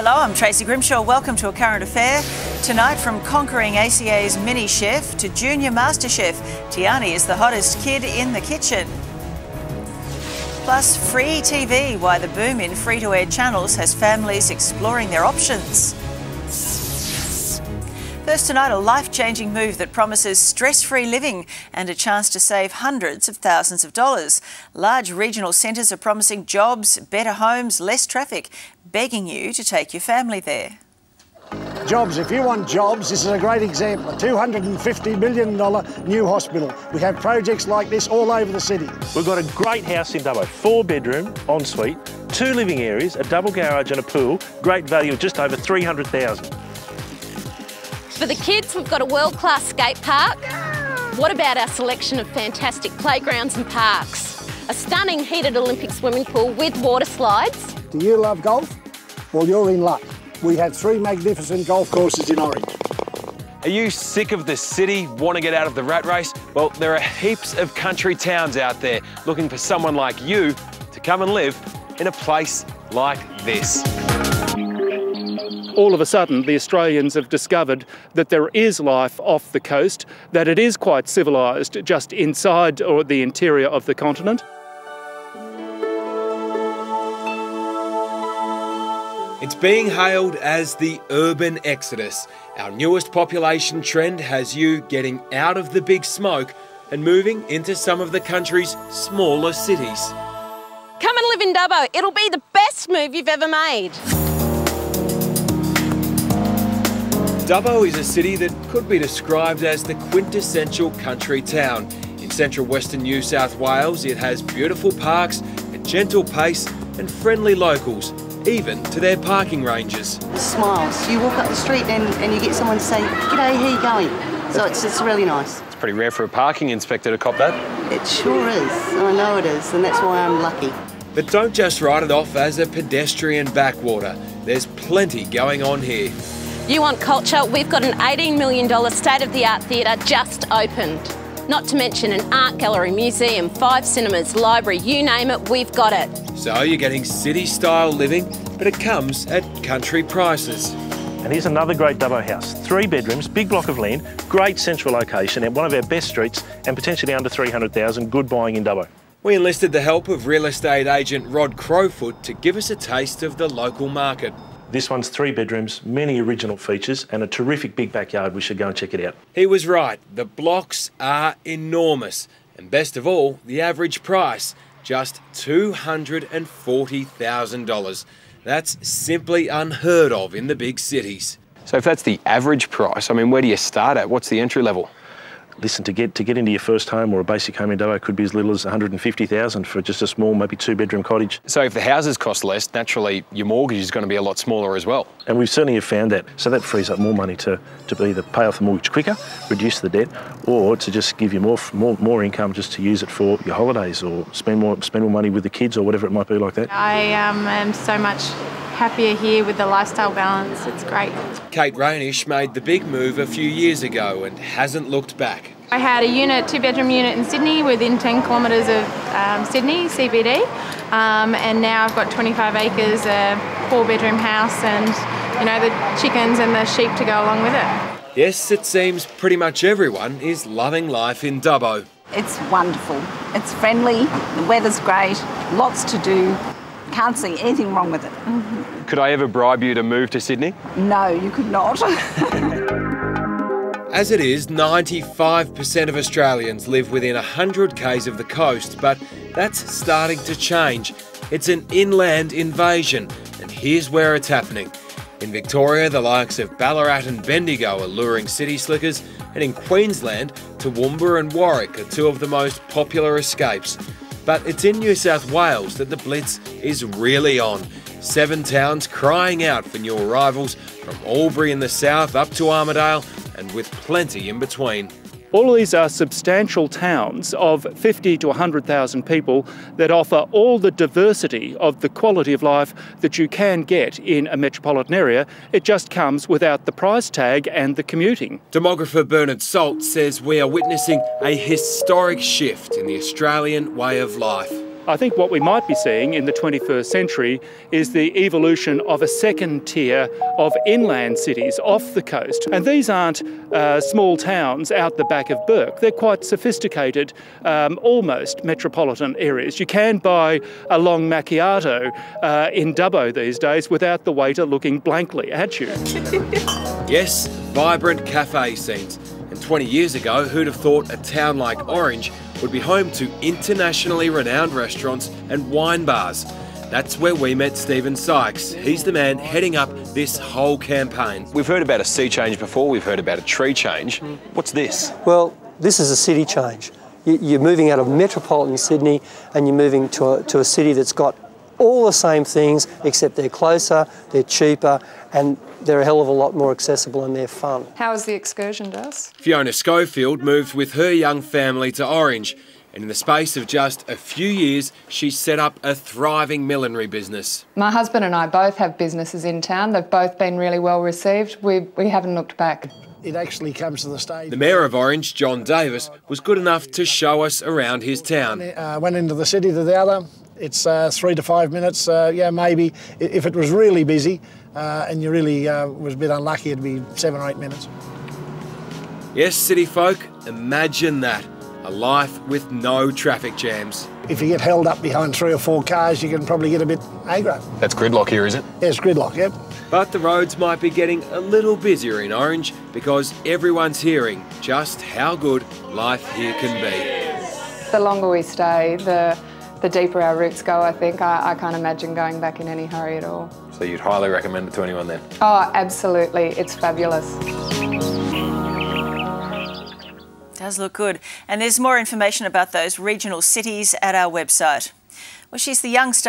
Hello, I'm Tracy Grimshaw. Welcome to A Current Affair. Tonight, from conquering ACA's mini chef to junior master chef, Tiani is the hottest kid in the kitchen. Plus, free TV, why the boom in free-to-air channels has families exploring their options. First tonight, a life-changing move that promises stress-free living and a chance to save hundreds of thousands of dollars. Large regional centres are promising jobs, better homes, less traffic, begging you to take your family there. Jobs, if you want jobs, this is a great example. A $250 million new hospital. We have projects like this all over the city. We've got a great house in Dubbo, 4-bedroom, ensuite, 2 living areas, a double garage and a pool, great value of just over $300,000. For the kids, we've got a world-class skate park. What about our selection of fantastic playgrounds and parks? A stunning heated Olympic swimming pool with water slides. Do you love golf? Well, you're in luck. We have 3 magnificent golf courses in Orange. Are you sick of the city, want to get out of the rat race? Well, there are heaps of country towns out there looking for someone like you to come and live in a place like this. All of a sudden, the Australians have discovered that there is life off the coast, that it is quite civilised just inside or the interior of the continent. It's being hailed as the urban exodus. Our newest population trend has you getting out of the big smoke and moving into some of the country's smaller cities. Come and live in Dubbo. It'll be the best move you've ever made. Dubbo is a city that could be described as the quintessential country town. In central western New South Wales, it has beautiful parks, a gentle pace and friendly locals, even to their parking ranges. Smiles. You walk up the street and you get someone to say, "G'day, how you going?" So it's really nice. It's pretty rare for a parking inspector to cop that. It sure is. I know it is, and that's why I'm lucky. But don't just write it off as a pedestrian backwater. There's plenty going on here. You want culture? We've got an $18 million state-of-the-art theatre just opened. Not to mention an art gallery, museum, 5 cinemas, library, you name it, we've got it. So you're getting city-style living, but it comes at country prices. And here's another great Dubbo house, 3 bedrooms, big block of land, great central location and one of our best streets and potentially under $300,000, good buying in Dubbo. We enlisted the help of real estate agent Rod Crowfoot to give us a taste of the local market. This one's 3 bedrooms, many original features and a terrific big backyard. We should go and check it out. He was right. The blocks are enormous. And best of all, the average price, just $240,000. That's simply unheard of in the big cities. So if that's the average price, I mean, where do you start at? What's the entry level? Listen, to get into your first home or a basic home in Dubbo could be as little as $150,000 for just a small, maybe 2-bedroom cottage. So if the houses cost less, naturally your mortgage is going to be a lot smaller as well. And we certainly have found that. So that frees up more money to either pay off the mortgage quicker, reduce the debt, or to just give you more income just to use it for your holidays or spend more money with the kids or whatever it might be like that. I am so much happier here with the lifestyle balance. It's great. Kate Rainish made the big move a few years ago and hasn't looked back. I had a 2-bedroom unit in Sydney within 10 kilometres of Sydney, CBD, and now I've got 25 acres, a 4-bedroom house and, the chickens and the sheep to go along with it. Yes, it seems pretty much everyone is loving life in Dubbo. It's wonderful. It's friendly, the weather's great, lots to do. Can't see anything wrong with it. Could I ever bribe you to move to Sydney? No, you could not. As it is, 95% of Australians live within 100 k's of the coast, but that's starting to change. It's an inland invasion, and here's where it's happening. In Victoria, the likes of Ballarat and Bendigo are luring city slickers, and in Queensland, Toowoomba and Warwick are 2 of the most popular escapes. But it's in New South Wales that the blitz is really on. 7 towns crying out for new arrivals, from Albury in the south up to Armidale, and with plenty in between. All of these are substantial towns of 50 to 100,000 people that offer all the diversity of the quality of life that you can get in a metropolitan area. It just comes without the price tag and the commuting. Demographer Bernard Salt says we are witnessing a historic shift in the Australian way of life. I think what we might be seeing in the 21st century is the evolution of a second tier of inland cities off the coast. And these aren't small towns out the back of Bourke. They're quite sophisticated, almost metropolitan areas. You can buy a long macchiato in Dubbo these days without the waiter looking blankly at you. Yes, vibrant cafe scenes. And 20 years ago, who'd have thought a town like Orange would be home to internationally renowned restaurants and wine bars? That's where we met Stephen Sykes. He's the man heading up this whole campaign. We've heard about a sea change before, we've heard about a tree change. What's this? Well, this is a city change. You're moving out of metropolitan Sydney and you're moving to a city that's got all the same things, except they're closer, they're cheaper, and they're a hell of a lot more accessible and they're fun. How was the excursion, Des? Fiona Schofield moved with her young family to Orange, and in the space of just a few years, she's set up a thriving millinery business. My husband and I both have businesses in town. They've both been really well received. We haven't looked back. It actually comes to the stage. The Mayor of Orange, John Davis, was good enough to show us around his town. Went into the city to the other. It's 3 to 5 minutes, yeah, maybe. If it was really busy and you really was a bit unlucky, it'd be 7 or 8 minutes. Yes, city folk, imagine that. A life with no traffic jams. If you get held up behind 3 or 4 cars, you can probably get a bit aggro. That's gridlock here, is it? Yeah, it's gridlock, yep. But the roads might be getting a little busier in Orange because everyone's hearing just how good life here can be. The longer we stay, the deeper our roots go, I think. I can't imagine going back in any hurry at all. So you'd highly recommend it to anyone then? Oh, absolutely. It's fabulous. Does look good. And there's more information about those regional cities at our website. Well, she's the young star